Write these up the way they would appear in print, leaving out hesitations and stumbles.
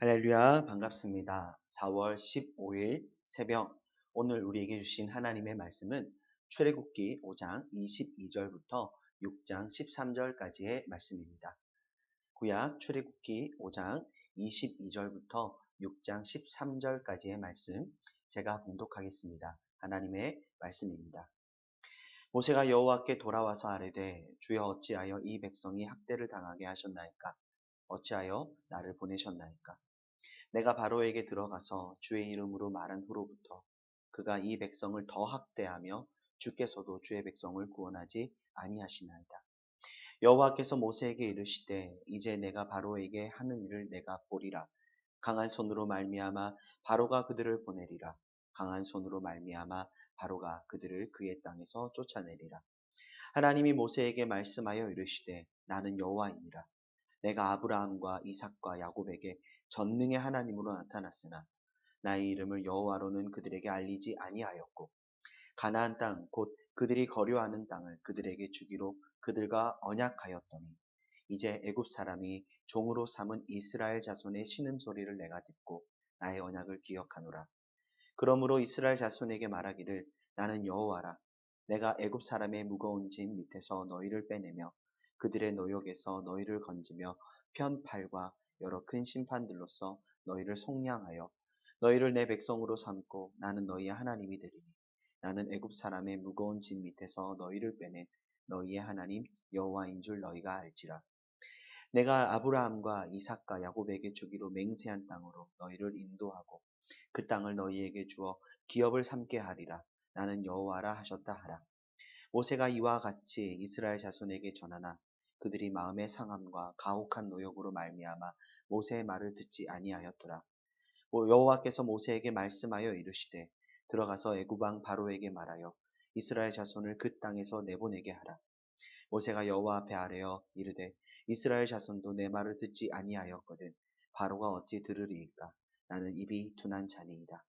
할렐루야, 반갑습니다. 4월 15일 새벽, 오늘 우리에게 주신 하나님의 말씀은 출애굽기 5장 22절부터 6장 13절까지의 말씀입니다. 구약 출애굽기 5장 22절부터 6장 13절까지의 말씀, 제가 봉독하겠습니다. 하나님의 말씀입니다. 모세가 여호와께 돌아와서 아뢰되, 주여 어찌하여 이 백성이 학대를 당하게 하셨나이까? 어찌하여 나를 보내셨나이까? 내가 바로에게 들어가서 주의 이름으로 말한 후로부터 그가 이 백성을 더 학대하며 주께서도 주의 백성을 구원하지 아니하시나이다. 여호와께서 모세에게 이르시되, 이제 내가 바로에게 하는 일을 내가 보리라. 강한 손으로 말미암아 바로가 그들을 보내리라. 강한 손으로 말미암아 바로가 그들을 그의 땅에서 쫓아내리라. 하나님이 모세에게 말씀하여 이르시되, 나는 여호와이니라. 내가 아브라함과 이삭과 야곱에게 전능의 하나님으로 나타났으나 나의 이름을 여호와로는 그들에게 알리지 아니하였고, 가나안 땅 곧 그들이 거류하는 땅을 그들에게 주기로 그들과 언약하였더니, 이제 애굽 사람이 종으로 삼은 이스라엘 자손의 신음소리를 내가 듣고 나의 언약을 기억하노라. 그러므로 이스라엘 자손에게 말하기를, 나는 여호와라. 내가 애굽 사람의 무거운 짐 밑에서 너희를 빼내며 그들의 노역에서 너희를 건지며 편팔과 여러 큰 심판들로서 너희를 속량하여 너희를 내 백성으로 삼고 나는 너희의 하나님이 되리니, 나는 애굽 사람의 무거운 짐 밑에서 너희를 빼낸 너희의 하나님 여호와인 줄 너희가 알지라. 내가 아브라함과 이삭과 야곱에게 주기로 맹세한 땅으로 너희를 인도하고 그 땅을 너희에게 주어 기업을 삼게 하리라. 나는 여호와라 하셨다 하라. 모세가 이와 같이 이스라엘 자손에게 전하나 그들이 마음의 상함과 가혹한 노역으로 말미암아 모세의 말을 듣지 아니하였더라. 여호와께서 모세에게 말씀하여 이르시되, 들어가서 애굽 왕 바로에게 말하여 이스라엘 자손을 그 땅에서 내보내게 하라. 모세가 여호와 앞에 아뢰어 이르되, 이스라엘 자손도 내 말을 듣지 아니하였거든 바로가 어찌 들으리이까? 나는 입이 둔한 자니이다.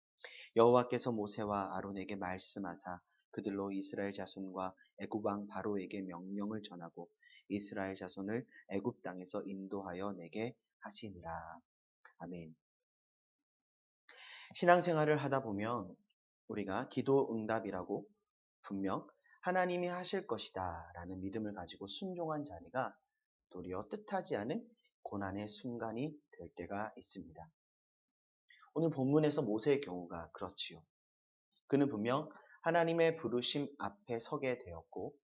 여호와께서 모세와 아론에게 말씀하사 그들로 이스라엘 자손과 애굽 왕 바로에게 명령을 전하고 이스라엘 자손을 애굽 땅에서 인도하여 내게 하시니라. 아멘. 신앙생활을 하다 보면 우리가 기도 응답이라고 분명 하나님이 하실 것이다 라는 믿음을 가지고 순종한 자리가 도리어 뜻하지 않은 고난의 순간이 될 때가 있습니다. 오늘 본문에서 모세의 경우가 그렇지요. 그는 분명 하나님의 부르심 앞에 서게 되었고,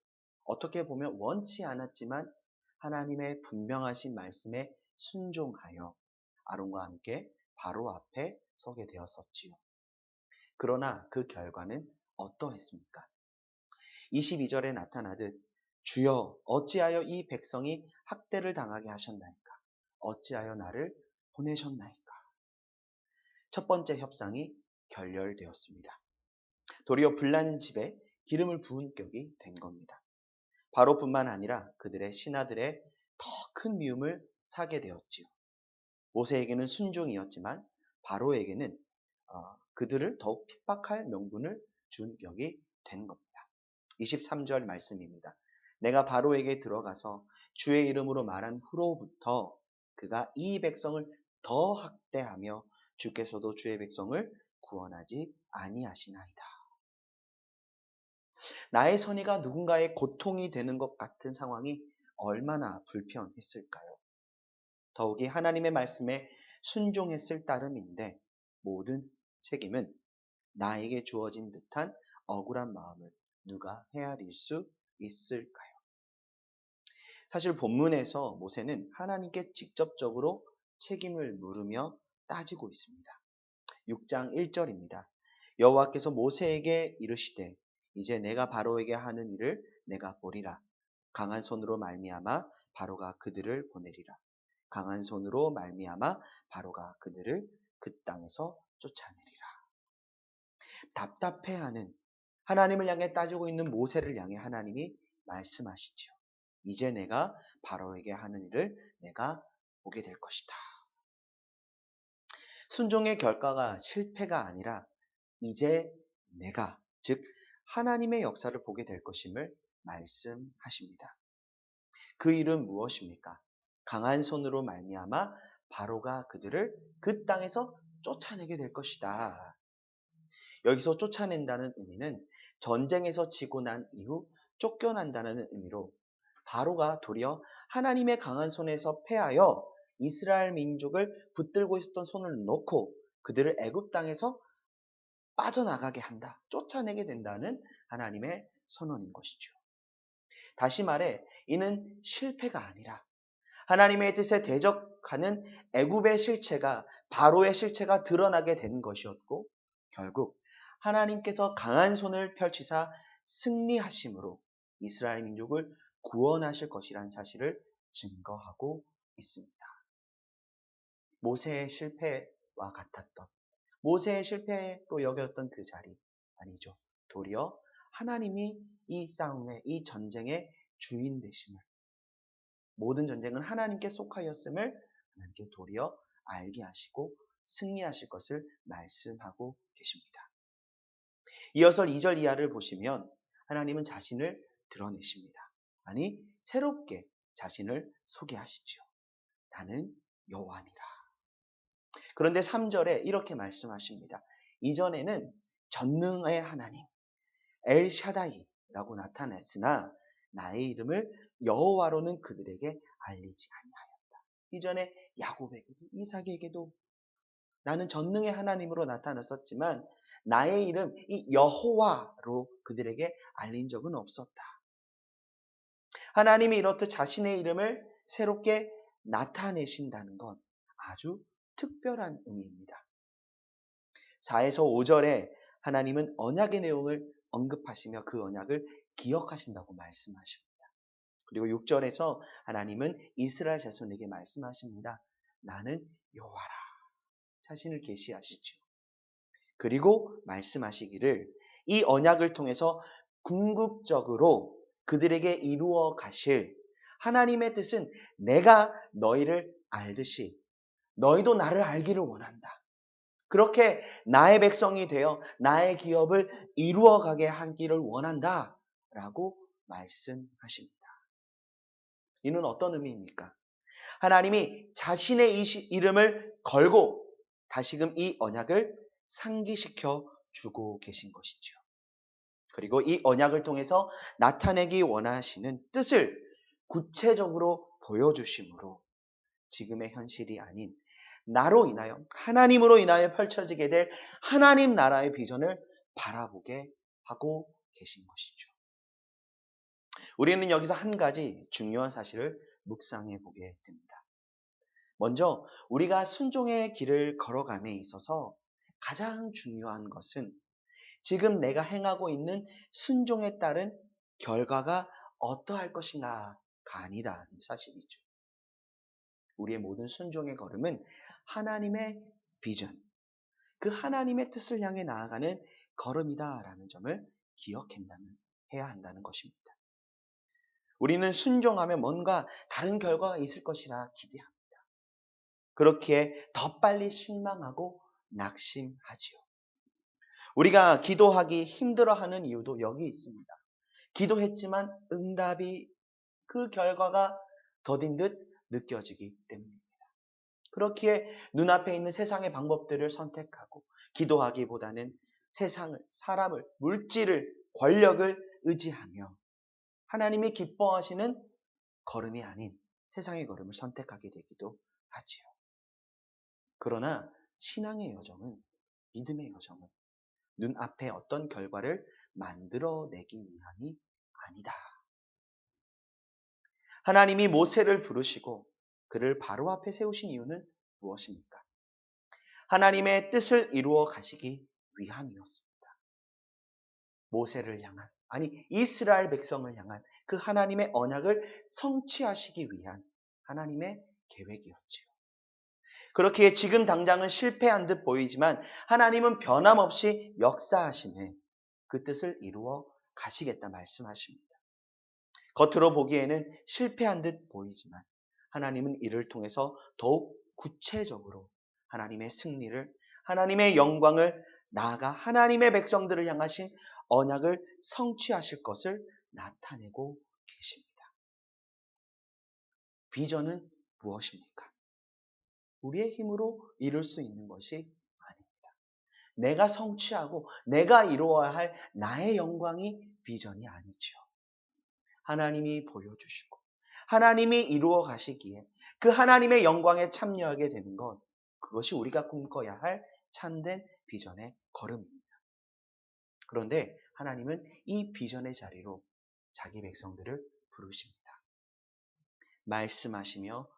어떻게 보면 원치 않았지만 하나님의 분명하신 말씀에 순종하여 아론과 함께 바로 앞에 서게 되었었지요. 그러나 그 결과는 어떠했습니까? 22절에 나타나듯, 주여 어찌하여 이 백성이 학대를 당하게 하셨나이까? 어찌하여 나를 보내셨나이까? 첫 번째 협상이 결렬되었습니다. 도리어 불난 집에 기름을 부은 격이 된 겁니다. 바로뿐만 아니라 그들의 신하들의 더 큰 미움을 사게 되었지요. 모세에게는 순종이었지만 바로에게는 그들을 더욱 핍박할 명분을 준 격이 된 겁니다. 23절 말씀입니다. 내가 바로에게 들어가서 주의 이름으로 말한 후로부터 그가 이 백성을 더 학대하며 주께서도 주의 백성을 구원하지 아니하시나이다. 나의 선의가 누군가의 고통이 되는 것 같은 상황이 얼마나 불편했을까요? 더욱이 하나님의 말씀에 순종했을 따름인데 모든 책임은 나에게 주어진 듯한 억울한 마음을 누가 헤아릴 수 있을까요? 사실 본문에서 모세는 하나님께 직접적으로 책임을 물으며 따지고 있습니다. 6장 1절입니다. 여호와께서 모세에게 이르시되, 이제 내가 바로에게 하는 일을 내가 보리라. 강한 손으로 말미암아 바로가 그들을 보내리라. 강한 손으로 말미암아 바로가 그들을 그 땅에서 쫓아내리라. 답답해하는 하나님을 향해 따지고 있는 모세를 향해 하나님이 말씀하시죠. 이제 내가 바로에게 하는 일을 내가 보게 될 것이다. 순종의 결과가 실패가 아니라 이제 내가, 즉 하나님의 역사를 보게 될 것임을 말씀하십니다. 그 일은 무엇입니까? 강한 손으로 말미암아 바로가 그들을 그 땅에서 쫓아내게 될 것이다. 여기서 쫓아낸다는 의미는 전쟁에서 지고 난 이후 쫓겨난다는 의미로 바로가 도리어 하나님의 강한 손에서 패하여 이스라엘 민족을 붙들고 있었던 손을 놓고 그들을 애굽 땅에서 빠져나가게 한다. 쫓아내게 된다는 하나님의 선언인 것이죠. 다시 말해 이는 실패가 아니라 하나님의 뜻에 대적하는 애굽의 실체가 바로의 실체가 드러나게 된 것이었고 결국 하나님께서 강한 손을 펼치사 승리하심으로 이스라엘 민족을 구원하실 것이라는 사실을 증거하고 있습니다. 모세의 실패와 같았던 모세의 실패로 여겼던 그 자리 아니죠. 도리어 하나님이 이 싸움의 이 전쟁의 주인 되심을 모든 전쟁은 하나님께 속하였음을 하나님께 도리어 알게 하시고 승리하실 것을 말씀하고 계십니다. 이어서 2절 이하를 보시면 하나님은 자신을 드러내십니다. 아니 새롭게 자신을 소개하시죠. 나는 여호와니라. 그런데 3절에 이렇게 말씀하십니다. 이전에는 전능의 하나님 엘샤다이라고 나타냈으나 나의 이름을 여호와로는 그들에게 알리지 아니하였다. 이전에 야곱에게도 이삭에게도 나는 전능의 하나님으로 나타났었지만 나의 이름 이 여호와로 그들에게 알린 적은 없었다. 하나님이 이렇듯 자신의 이름을 새롭게 나타내신다는 건 아주 특별한 의미입니다. 4에서 5절에 하나님은 언약의 내용을 언급하시며 그 언약을 기억하신다고 말씀하십니다. 그리고 6절에서 하나님은 이스라엘 자손에게 말씀하십니다. 나는 여호와라. 자신을 계시하시죠. 그리고 말씀하시기를 이 언약을 통해서 궁극적으로 그들에게 이루어 가실 하나님의 뜻은 내가 너희를 알듯이 너희도 나를 알기를 원한다. 그렇게 나의 백성이 되어 나의 기업을 이루어가게 하기를 원한다. 라고 말씀하십니다. 이는 어떤 의미입니까? 하나님이 자신의 이름을 걸고 다시금 이 언약을 상기시켜 주고 계신 것이죠. 그리고 이 언약을 통해서 나타내기 원하시는 뜻을 구체적으로 보여주심으로 지금의 현실이 아닌 나로 인하여 하나님으로 인하여 펼쳐지게 될 하나님 나라의 비전을 바라보게 하고 계신 것이죠. 우리는 여기서 한 가지 중요한 사실을 묵상해 보게 됩니다. 먼저 우리가 순종의 길을 걸어감에 있어서 가장 중요한 것은 지금 내가 행하고 있는 순종에 따른 결과가 어떠할 것인가가 아니라는 사실이죠. 우리의 모든 순종의 걸음은 하나님의 비전, 그 하나님의 뜻을 향해 나아가는 걸음이다라는 점을 기억해야 한다는 것입니다. 우리는 순종하면 뭔가 다른 결과가 있을 것이라 기대합니다. 그렇기에 더 빨리 실망하고 낙심하지요. 우리가 기도하기 힘들어하는 이유도 여기 있습니다. 기도했지만 응답이 그 결과가 더딘 듯 느껴지기 때문입니다. 그렇기에 눈앞에 있는 세상의 방법들을 선택하고 기도하기보다는 세상을, 사람을, 물질을, 권력을 의지하며 하나님이 기뻐하시는 걸음이 아닌 세상의 걸음을 선택하게 되기도 하지요. 그러나 신앙의 여정은, 믿음의 여정은 눈앞에 어떤 결과를 만들어내기 위함이 아니다. 하나님이 모세를 부르시고 그를 바로 앞에 세우신 이유는 무엇입니까? 하나님의 뜻을 이루어 가시기 위함이었습니다. 모세를 향한, 아니 이스라엘 백성을 향한 그 하나님의 언약을 성취하시기 위한 하나님의 계획이었지요. 그렇기에 지금 당장은 실패한 듯 보이지만 하나님은 변함없이 역사하심에 그 뜻을 이루어 가시겠다 말씀하십니다. 겉으로 보기에는 실패한 듯 보이지만 하나님은 이를 통해서 더욱 구체적으로 하나님의 승리를, 하나님의 영광을 나아가 하나님의 백성들을 향하신 언약을 성취하실 것을 나타내고 계십니다. 비전은 무엇입니까? 우리의 힘으로 이룰 수 있는 것이 아닙니다. 내가 성취하고 내가 이루어야 할 나의 영광이 비전이 아니죠. 하나님이 보여주시고 하나님이 이루어 가시기에 그 하나님의 영광에 참여하게 되는 것, 그것이 우리가 꿈꿔야 할 참된 비전의 걸음입니다. 그런데 하나님은 이 비전의 자리로 자기 백성들을 부르십니다. 말씀하시며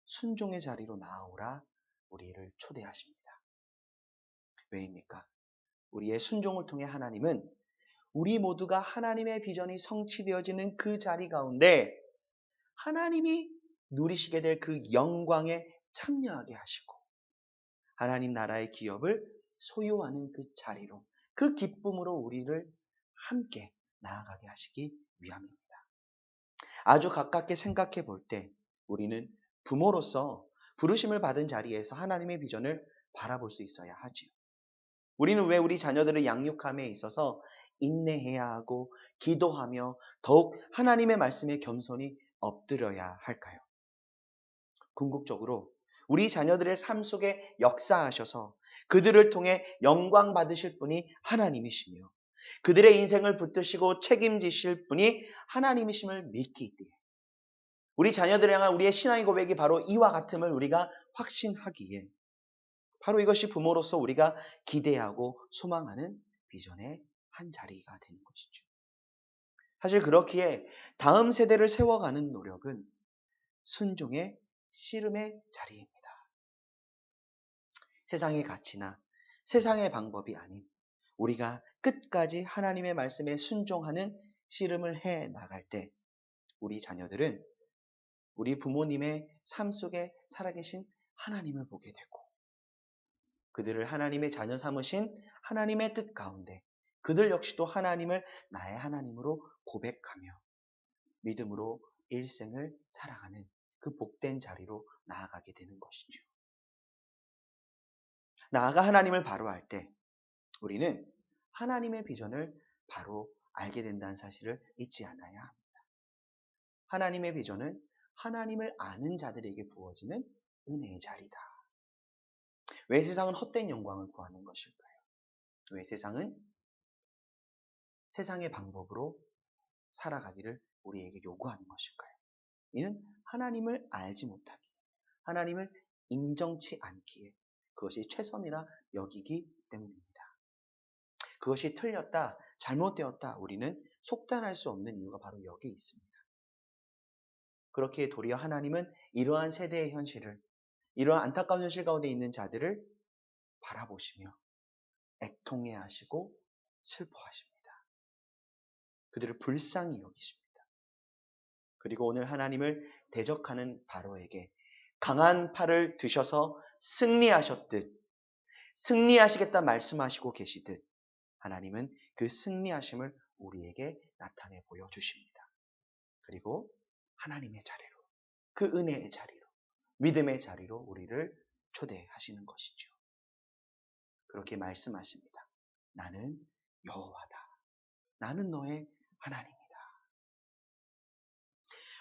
순종의 자리로 나아오라 우리를 초대하십니다. 왜입니까? 우리의 순종을 통해 하나님은 우리 모두가 하나님의 비전이 성취되어지는 그 자리 가운데 하나님이 누리시게 될 그 영광에 참여하게 하시고 하나님 나라의 기업을 소유하는 그 자리로, 그 기쁨으로 우리를 함께 나아가게 하시기 위함입니다. 아주 가깝게 생각해 볼 때 우리는 부모로서 부르심을 받은 자리에서 하나님의 비전을 바라볼 수 있어야 하지요. 우리는 왜 우리 자녀들을 양육함에 있어서 인내해야 하고 기도하며 더욱 하나님의 말씀에 겸손히 엎드려야 할까요? 궁극적으로 우리 자녀들의 삶 속에 역사하셔서 그들을 통해 영광 받으실 분이 하나님이시며 그들의 인생을 붙드시고 책임지실 분이 하나님이심을 믿기 때문에 우리 자녀들을 향한 우리의 신앙의 고백이 바로 이와 같음을 우리가 확신하기에 바로 이것이 부모로서 우리가 기대하고 소망하는 비전의 한 자리가 되는 것이죠. 사실 그렇기에 다음 세대를 세워가는 노력은 순종의 씨름의 자리입니다. 세상의 가치나 세상의 방법이 아닌 우리가 끝까지 하나님의 말씀에 순종하는 씨름을 해 나갈 때 우리 자녀들은 우리 부모님의 삶 속에 살아계신 하나님을 보게 되고 그들을 하나님의 자녀 삼으신 하나님의 뜻 가운데 그들 역시도 하나님을 나의 하나님으로 고백하며 믿음으로 일생을 살아가는 그 복된 자리로 나아가게 되는 것이죠. 나아가 하나님을 바로 알 때 우리는 하나님의 비전을 바로 알게 된다는 사실을 잊지 않아야 합니다. 하나님의 비전은 하나님을 아는 자들에게 부어지는 은혜의 자리다. 왜 세상은 헛된 영광을 구하는 것일까요? 왜 세상은 세상의 방법으로 살아가기를 우리에게 요구하는 것일까요? 이는 하나님을 알지 못하기에, 하나님을 인정치 않기에 그것이 최선이라 여기기 때문입니다. 그것이 틀렸다, 잘못되었다 우리는 속단할 수 없는 이유가 바로 여기에 있습니다. 그렇기에 도리어 하나님은 이러한 세대의 현실을, 이러한 안타까운 현실 가운데 있는 자들을 바라보시며 애통해 하시고 슬퍼하십니다. 그들을 불쌍히 여기십니다. 그리고 오늘 하나님을 대적하는 바로에게 강한 팔을 드셔서 승리하셨듯 승리하시겠다 말씀하시고 계시듯 하나님은 그 승리하심을 우리에게 나타내 보여주십니다. 그리고 하나님의 자리로, 그 은혜의 자리로, 믿음의 자리로 우리를 초대하시는 것이죠. 그렇게 말씀하십니다. 나는 여호와다. 나는 너의 하나님이다.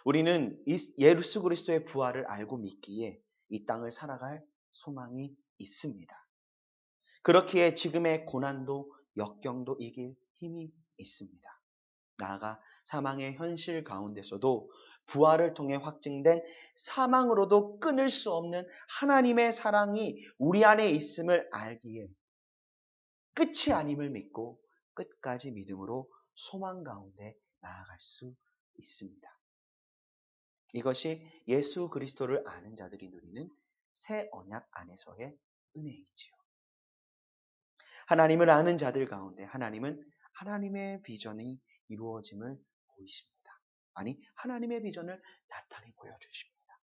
우리는 예수 그리스도의 부활을 알고 믿기에 이 땅을 살아갈 소망이 있습니다. 그렇기에 지금의 고난도 역경도 이길 힘이 있습니다. 나아가 사망의 현실 가운데서도 부활을 통해 확증된 사망으로도 끊을 수 없는 하나님의 사랑이 우리 안에 있음을 알기에 끝이 아님을 믿고 끝까지 믿음으로 소망 가운데 나아갈 수 있습니다. 이것이 예수 그리스도를 아는 자들이 누리는 새 언약 안에서의 은혜이지요. 하나님을 아는 자들 가운데 하나님은 하나님의 비전이 이루어짐을 보이십니다. 아니, 하나님의 비전을 나타내 보여주십니다.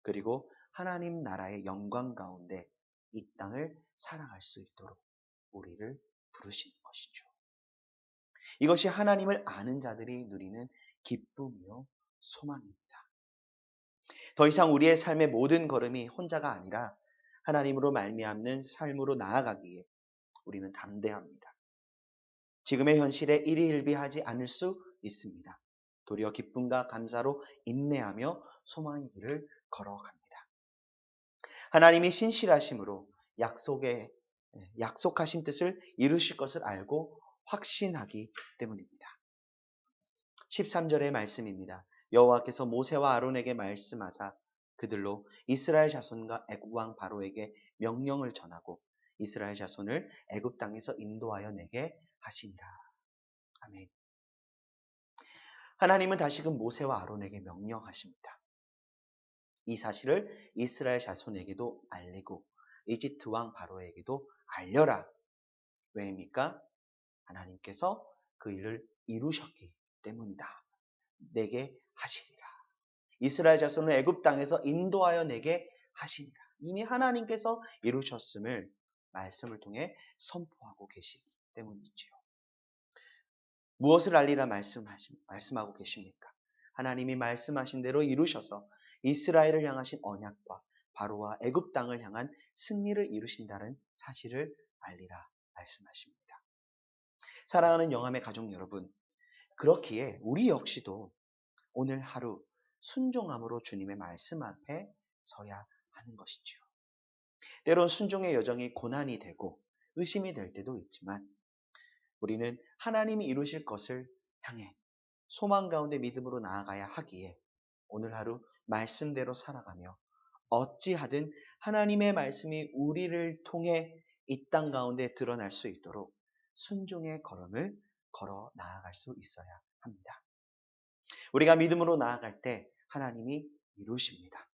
그리고 하나님 나라의 영광 가운데 이 땅을 살아갈 수 있도록 우리를 부르시는 것이죠. 이것이 하나님을 아는 자들이 누리는 기쁨이요 소망입니다. 더 이상 우리의 삶의 모든 걸음이 혼자가 아니라 하나님으로 말미암는 삶으로 나아가기에 우리는 담대합니다. 지금의 현실에 일희일비하지 않을 수 있습니다. 도리어 기쁨과 감사로 인내하며 소망의 길을 걸어갑니다. 하나님이 신실하심으로 약속하신 뜻을 이루실 것을 알고 확신하기 때문입니다. 13절의 말씀입니다. 여호와께서 모세와 아론에게 말씀하사 그들로 이스라엘 자손과 애굽 왕 바로에게 명령을 전하고 이스라엘 자손을 애굽 땅에서 인도하여 내게 하시니라. 아멘. 하나님은 다시금 모세와 아론에게 명령하십니다. 이 사실을 이스라엘 자손에게도 알리고 이집트 왕 바로에게도 알려라. 왜입니까? 하나님께서 그 일을 이루셨기 때문이다. 내게 하시리라. 이스라엘 자손을 애굽 땅에서 인도하여 내게 하시리라. 이미 하나님께서 이루셨음을 말씀을 통해 선포하고 계시기 때문이지요. 무엇을 알리라 말씀하고 계십니까? 하나님이 말씀하신 대로 이루셔서 이스라엘을 향하신 언약과 바로와 애굽 땅을 향한 승리를 이루신다는 사실을 알리라 말씀하십니다. 사랑하는 영함의 가족 여러분, 그렇기에 우리 역시도 오늘 하루 순종함으로 주님의 말씀 앞에 서야 하는 것이지요. 때론 순종의 여정이 고난이 되고 의심이 될 때도 있지만 우리는 하나님이 이루실 것을 향해 소망 가운데 믿음으로 나아가야 하기에 오늘 하루 말씀대로 살아가며 어찌하든 하나님의 말씀이 우리를 통해 이 땅 가운데 드러날 수 있도록 순종의 걸음을 걸어 나아갈 수 있어야 합니다. 우리가 믿음으로 나아갈 때 하나님이 이루십니다.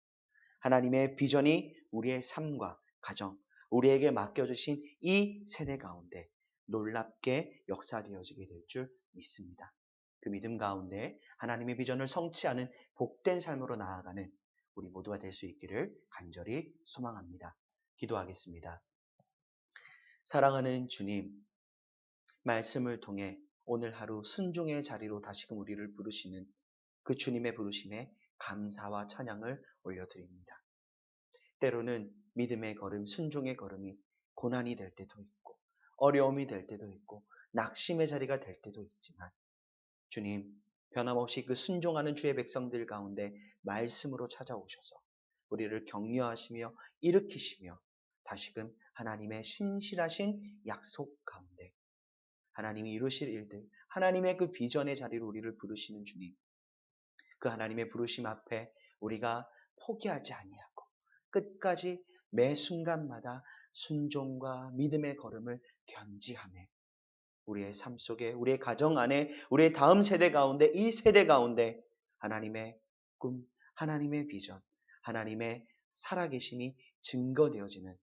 하나님의 비전이 우리의 삶과 가정, 우리에게 맡겨주신 이 세대 가운데 놀랍게 역사되어지게 될 줄 믿습니다. 그 믿음 가운데 하나님의 비전을 성취하는 복된 삶으로 나아가는 우리 모두가 될 수 있기를 간절히 소망합니다. 기도하겠습니다. 사랑하는 주님, 말씀을 통해 오늘 하루 순종의 자리로 다시금 우리를 부르시는 그 주님의 부르심에 감사와 찬양을 올려드립니다. 때로는 믿음의 걸음, 순종의 걸음이 고난이 될 때도 있고 어려움이 될 때도 있고 낙심의 자리가 될 때도 있지만 주님, 변함없이 그 순종하는 주의 백성들 가운데 말씀으로 찾아오셔서 우리를 격려하시며 일으키시며 다시금 하나님의 신실하신 약속 가운데 하나님이 이루실 일들, 하나님의 그 비전의 자리로 우리를 부르시는 주님, 그 하나님의 부르심 앞에 우리가 포기하지 아니하고 끝까지 매 순간마다 순종과 믿음의 걸음을 견지하며 우리의 삶 속에, 우리의 가정 안에, 우리의 다음 세대 가운데, 이 세대 가운데 하나님의 꿈, 하나님의 비전, 하나님의 살아계심이 증거되어지는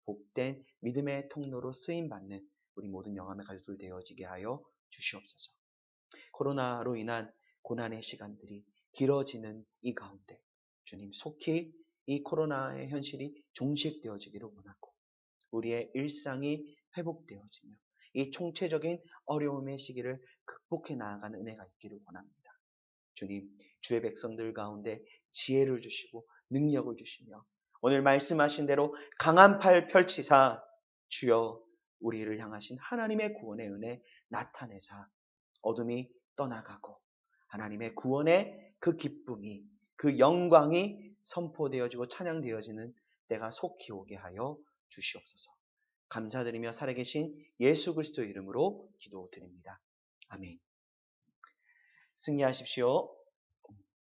복된 믿음의 통로로 쓰임받는 우리 모든 영함의 가족들 되어지게 하여 주시옵소서. 코로나로 인한 고난의 시간들이 길어지는 이 가운데 주님 속히 이 코로나의 현실이 종식되어지기를 원하고 우리의 일상이 회복되어지며 이 총체적인 어려움의 시기를 극복해 나아가는 은혜가 있기를 원합니다. 주님, 주의 백성들 가운데 지혜를 주시고 능력을 주시며 오늘 말씀하신 대로 강한 팔 펼치사 주여 우리를 향하신 하나님의 구원의 은혜 나타내사 어둠이 떠나가고 하나님의 구원의 그 기쁨이 그 영광이 선포되어지고 찬양되어지는 때가 속히 오게 하여 주시옵소서. 감사드리며 살아계신 예수 그리스도 이름으로 기도드립니다. 아멘. 승리하십시오.